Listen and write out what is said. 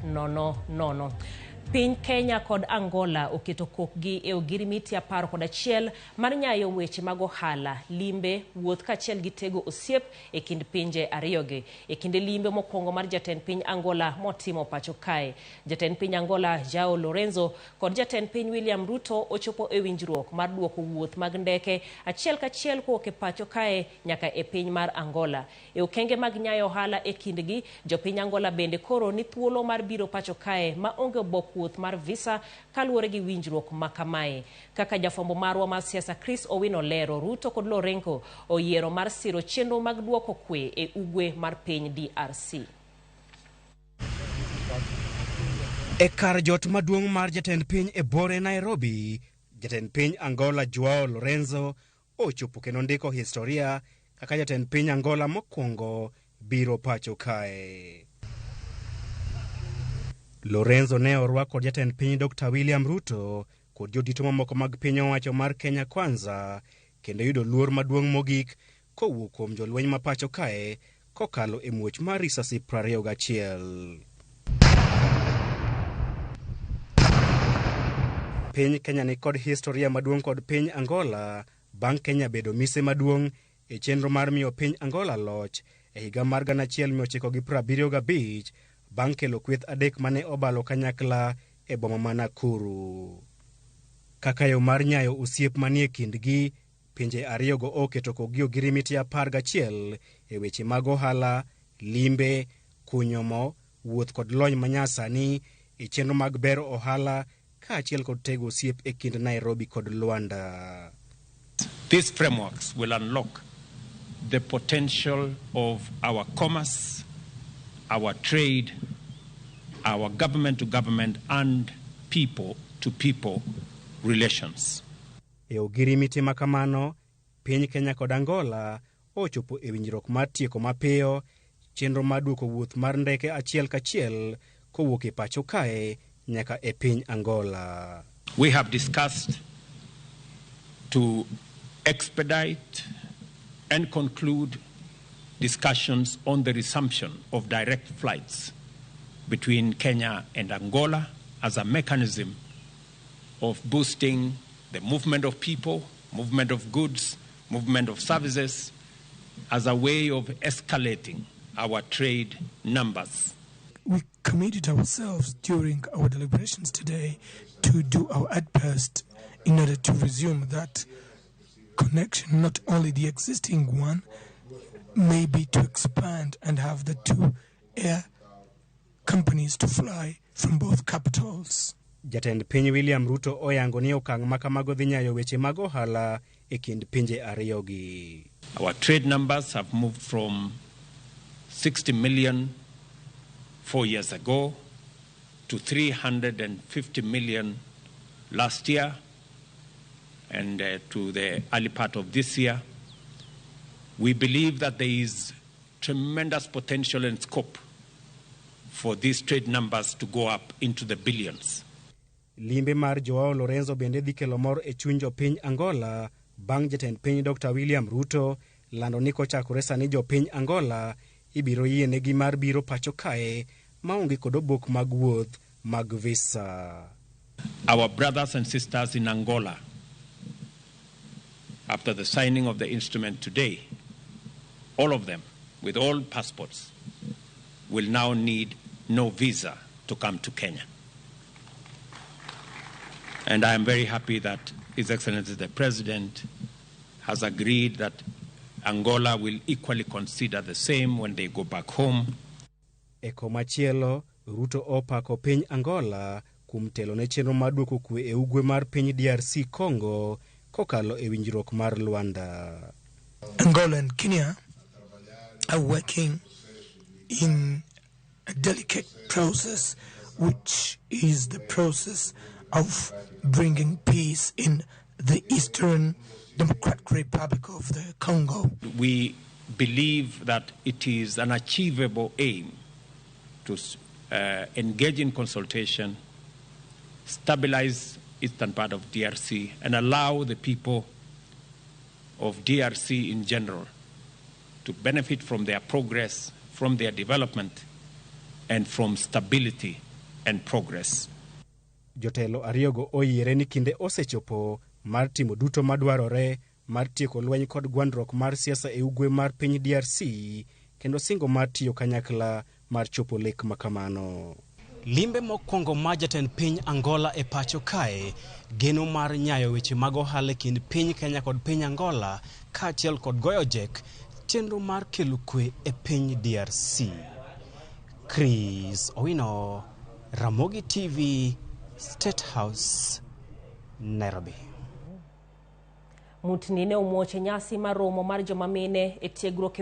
nono. Piny Kenya kod Angola oketo kokgi e ogirimiti 11 mar nyayo weche mag ohala, limbe, wuoth kachiel gi tego osiep e kind pinje ariyogi. E kinde limbe mokwongo mar jatend piny Angola motimo pacho kae, jatend piny Angola Joao Lorenzo kod jatend piny William Ruto ochopo e winjruok mar duoko wuoth mag ndeke achiel kachiel kowuok e pacho kae nyaka e piny mar Angola. E okenge mag nyayo ohala e kindgi, jopiny Angola bende koro ni thuolo mar biro pacho kae ma onge obok wuoth mar visa kaluwore gi winjruok makamae. Kaka jafwambo marwa mar siasa Chris Owino lero, Ruto kod Lorenzo oyiero mar siro chenro mag duoko kwe e ugwe mar piny DRC. E kar jot maduong' mar jatend piny e bore Nairobi, jatend piny Angola Joao Lorenzo ochopo kendo ndiko historia kaka jatend piny Angola mokwongo biro pacho kae. Lorenzo ne orwako jatend piny Dr. William Ruto kod jodito mamoko mag piny owacho mar Kenya Kwanza kendo yudo luor maduong' mogik kowuok kuom jolweny ma pacho kae kokalo e muoch mar risasi 21. Piny Kenya ni kod historia maduong' kod piny Angola bang' Kenya bedo mise maduong' e chenro mar miyo piny Angola loch e higa mar 1975 bang' kelo kweth adek mane obalo kanyakla e boma ma Nakuru. Kaka yo mar nyayo osiep manie kindgi, pinje ariyogo oketo kokgi ogirimiti 11 e weche mag ohala, limbe, kunyo mo, wuoth kod lony manyasani e chenro mag bero ohala kaachiel kod tego osiep e kind Nairobi kod Luanda. These frameworks will unlock the potential of our commerce, our trade, our government-to-government and people-to-people relations. E ogirimiti makamano, piny Kenya kod Angola ochopo e winjruok mar tieko mapiyo chenro mar duoko wuoth mar ndeke achiel kachiel kowuok e pacho kae nyaka e piny Angola. We have discussed to expedite and conclude discussions on the resumption of direct flights between Kenya and Angola as a mechanism of boosting the movement of people, movement of goods, movement of services, as a way of escalating our trade numbers. We committed ourselves during our deliberations today to do our utmost in order to resume that connection, not only the existing one, maybe to expand and have the two air companies to fly from both capitals. Jatend piny William Ruto oyango ni okang' makamago dhi nyayo weche mag ohala e kind pinje ariyogi. Our trade numbers have moved from 60 million 4 years ago to 350 million last year and to the early part of this year. We believe that there is tremendous potential and scope for these trade numbers to go up into the billions. Limbe mar Joao Lorenzo bende dhi kelo mor e chuny jopiny Angola bang' jatend piny Dr. William Ruto lando ni kochakore sani jopiny Angola ibiro yienegi mar biro pacho kae maonge kod obok mag wuoth mag visa. Our brothers and sisters in Angola, after the signing of the instrument today, all of them, with all passports, will now need no visa to come to Kenya. And I am very happy that His Excellency the President has agreed that Angola will equally consider the same when they go back home. E komachielo, Ruto opako piny Angola kuom telo ne chenro mar duoko kwe e ugwe mar piny DRC Congo kokalo e winjruok mar Luanda. Angola and Kenya are working in a delicate process, which is the process of bringing peace in the Eastern Democratic Republic of the Congo. We believe that it is an achievable aim to engage in consultation, stabilize eastern part of DRC, and allow the people of DRC in general to benefit from their progress, from their development, and from stability and progress. Jotelo ariyogo oyiere ni kinde osechopo mar timo duto madwarore mar tieko lweny kod gwandruok mar siasa e ugwe mar piny DRC kendo singo mar tiyo kanyakla mar chopo lek makamano. Limbe mokwongo ma jatend piny Angola e pacho kae geno mar nyayo weche mag ohala e kind piny Kenya kod piny Angola kaachiel kod goyo jek chenro mar kelo kwe e piny DRC. Chris Owino, Ramogi TV, State House, Nairobi. Mutni ne omuoche nyasi mar romo mar joma mine e tiegruok